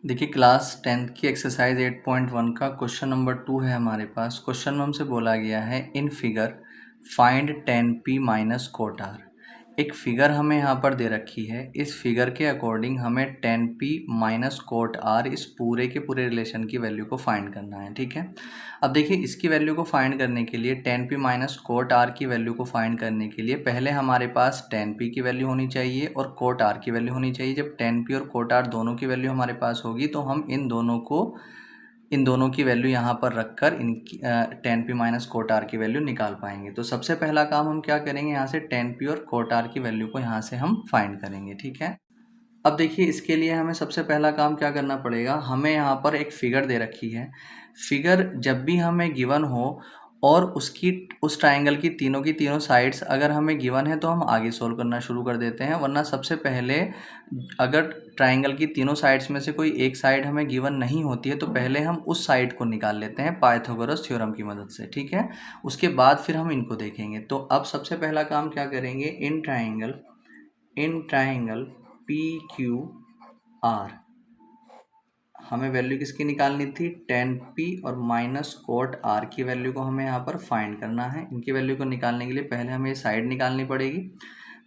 देखिए class 10th की exercise 8.1 का क्वेश्चन नंबर 2 है हमारे पास। क्वेश्चन में हमसे बोला गया है in figure find 10p minus कोट आर। एक फिगर हमें यहाँ पर दे रखी है, इस फिगर के अकॉर्डिंग हमें 10p माइनस कोट आर इस पूरे के पूरे रिलेशन की वैल्यू को फाइंड करना है। ठीक है, अब देखिए इसकी वैल्यू को फाइंड करने के लिए 10p माइनस कोट आर की वैल्यू को फाइंड करने के लिए पहले हमारे पास 10p की वैल्यू होनी चाहिए और कोट आर की वैल्यू होनी चाहिए। जब 10p और कोट आर दोनों की वैल्यू हमारे पास होगी तो हम इन दोनों की वैल्यू यहाँ पर रखकर इनकी 10p माइनस कोट आर की वैल्यू निकाल पाएंगे। तो सबसे पहला काम हम क्या करेंगे, यहाँ से 10p और कोट आर की वैल्यू को यहाँ से हम फाइंड करेंगे। ठीक है, अब देखिए इसके लिए हमें सबसे पहला काम क्या करना पड़ेगा, हमें यहाँ पर एक फिगर दे रखी है। फिगर जब भी हमें गिवन हो और उस ट्राइंगल की तीनों साइड्स अगर हमें गिवन है तो हम आगे सोल्व करना शुरू कर देते हैं, वरना सबसे पहले अगर ट्राइंगल की तीनों साइड्स में से कोई एक साइड हमें गिवन नहीं होती है तो पहले हम उस साइड को निकाल लेते हैं पाइथागोरस थ्योरम की मदद से। ठीक है, उसके बाद फिर हम इनको देखेंगे। तो अब सबसे पहला काम क्या करेंगे, in triangle P Q R हमें वैल्यू किसकी निकालनी थी, 10p और माइनस कोट आर की वैल्यू को हमें यहाँ पर फाइंड करना है। इनकी वैल्यू को निकालने के लिए पहले हमें साइड निकालनी पड़ेगी।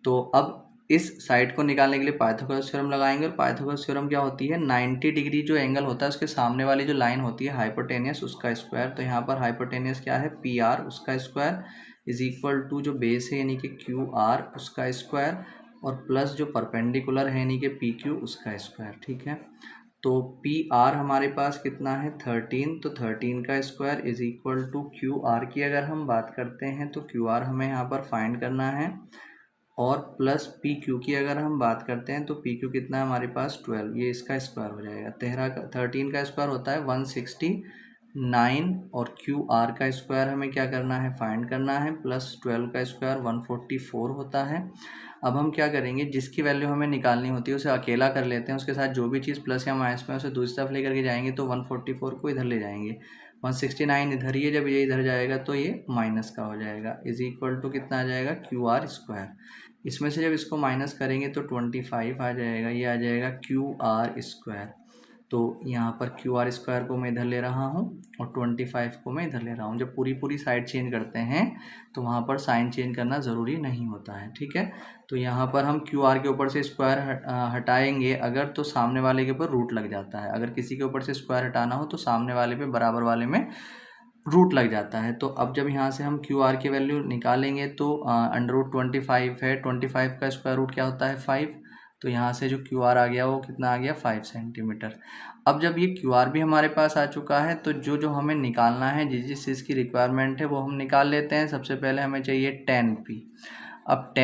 तो अब इस साइड को निकालने के लिए पाइथागोरस थ्योरम लगाएंगे, और पाइथागोरस थ्योरम क्या होती है, 90 डिग्री जो एंगल होता है उसके सामने वाली जो लाइन होती है हाइपोटेनियस, उसका स्क्वायर। तो यहाँ पर हाइपोटेनियस क्या है, पी आर, उसका स्क्वायर इज इक्वल टू जो बेस है यानी कि क्यू आर उसका स्क्वायर, और प्लस जो परपेंडिकुलर है यानी कि पी क्यू उसका स्क्वायर। ठीक है, तो पी आर हमारे पास कितना है 13, तो 13 का square is equal to Q R की अगर हम बात करते हैं तो क्यू आर हमें यहाँ पर फाइंड करना है, और प्लस पी क्यू की अगर हम बात करते हैं तो पी क्यू कितना है हमारे पास 12, ये इसका स्क्वायर हो जाएगा। 13 का स्क्वायर होता है 169, और क्यू आर का स्क्वायर हमें क्या करना है, फाइंड करना है, प्लस 12 का स्क्वायर 144 होता है। अब हम क्या करेंगे, जिसकी वैल्यू हमें निकालनी होती है उसे अकेला कर लेते हैं, उसके साथ जो भी चीज़ प्लस या माइनस में उसे दूसरी तरफ लेकर के जाएंगे। तो 144 को इधर ले जाएंगे, 169 इधर ही है, जब ये इधर जाएगा तो ये माइनस का हो जाएगा, इज इक्वल टू कितना आ जाएगा, क्यू आर स्क्वायर। इसमें से जब इसको माइनस करेंगे तो 25 आ जाएगा, ये आ जाएगा क्यू आर स्क्वायर। तो यहाँ पर क्यू आर स्क्वायर को मैं इधर ले रहा हूँ और 25 को मैं इधर ले रहा हूँ। जब पूरी साइड चेंज करते हैं तो वहाँ पर साइन चेंज करना ज़रूरी नहीं होता है। ठीक है, तो यहाँ पर हम क्यू आर के ऊपर से स्क्वायर हटाएंगे अगर, तो सामने वाले के ऊपर रूट लग जाता है। अगर किसी के ऊपर से स्क्वायर हटाना हो तो सामने वाले पे बराबर वाले में रूट लग जाता है। तो अब जब यहाँ से हम क्यू आर की वैल्यू निकालेंगे तो अंडर रूट 25 है, 25 का स्क्वायर रूट क्या होता है 5, तो यहाँ से जो क्यू आर आ गया वो कितना आ गया 5 सेंटीमीटर। अब जब ये क्यू आर भी हमारे पास आ चुका है तो जो जो हमें निकालना है, जिस चीज़ की रिक्वायरमेंट है वो हम निकाल लेते हैं। सबसे पहले हमें चाहिए 10p। अब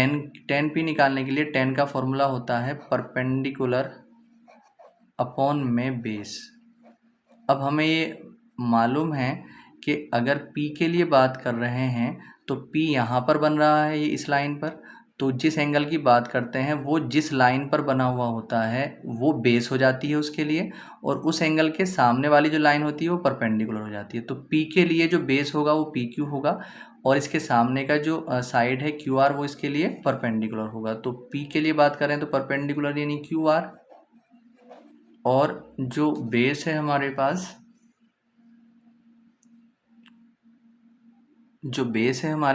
10p निकालने के लिए 10 का फॉर्मूला होता है परपेंडिकुलर अपॉन में बेस। अब हमें ये मालूम है कि अगर P के लिए बात कर रहे हैं तो P यहाँ पर बन रहा है, ये इस लाइन पर, तो जिस एंगल की बात करते हैं वो जिस लाइन पर बना हुआ होता है वो बेस हो जाती है उसके लिए, और उस एंगल के सामने वाली जो लाइन होती है वो परपेंडिकुलर हो जाती है। तो P के लिए जो बेस होगा वो PQ होगा, और इसके सामने का जो साइड है QR वो इसके लिए परपेंडिकुलर होगा। तो P के लिए बात करें तो परपेंडिकुलर यानी QR, और जो बेस है हमारे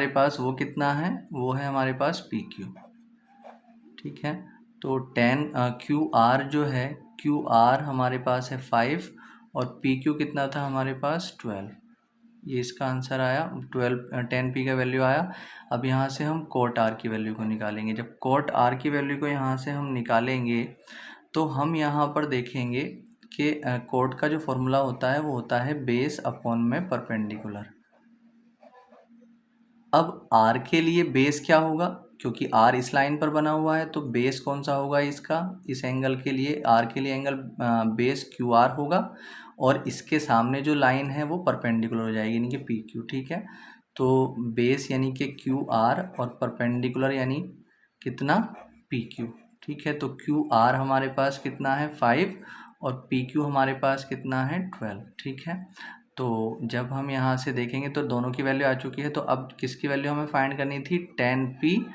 पास, वो कितना है, वो है हमारे पास पी क्यू। ठीक है, तो 10 क्यू आर जो है, क्यू आर हमारे पास है 5 और पी क्यू कितना था हमारे पास 12, ये इसका आंसर आया 12। 10p का वैल्यू आया। अब यहाँ से हम कोट आर की वैल्यू को निकालेंगे। जब कोट आर की वैल्यू को यहाँ से हम निकालेंगे तो हम यहाँ पर देखेंगे कि कोट का जो फॉर्मूला होता है वो होता है बेस अपॉन में परपेंडिकुलर। अब आर के लिए बेस क्या होगा, क्योंकि आर इस लाइन पर बना हुआ है तो बेस कौन सा होगा इसका, इस एंगल के लिए आर के लिए एंगल बेस क्यू आर होगा, और इसके सामने जो लाइन है वो परपेंडिकुलर हो जाएगी यानी कि पी क्यू। ठीक है, तो बेस यानी कि क्यू आर और परपेंडिकुलर यानी कितना, पी क्यू। ठीक है, तो क्यू आर हमारे पास कितना है 5 और पी क्यू हमारे पास कितना है 12। ठीक है, तो जब हम यहाँ से देखेंगे तो दोनों की वैल्यू आ चुकी है। तो अब किसकी वैल्यू हमें फाइंड करनी थी, 10p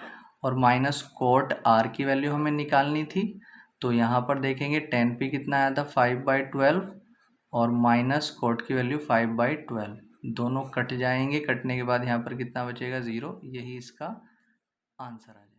और माइनस कोट आर की वैल्यू हमें निकालनी थी। तो यहाँ पर देखेंगे 10p कितना आया था 5/12 और माइनस कॉट की वैल्यू 5/12, दोनों कट जाएंगे। कटने के बाद यहाँ पर कितना बचेगा 0। यही इसका आंसर है।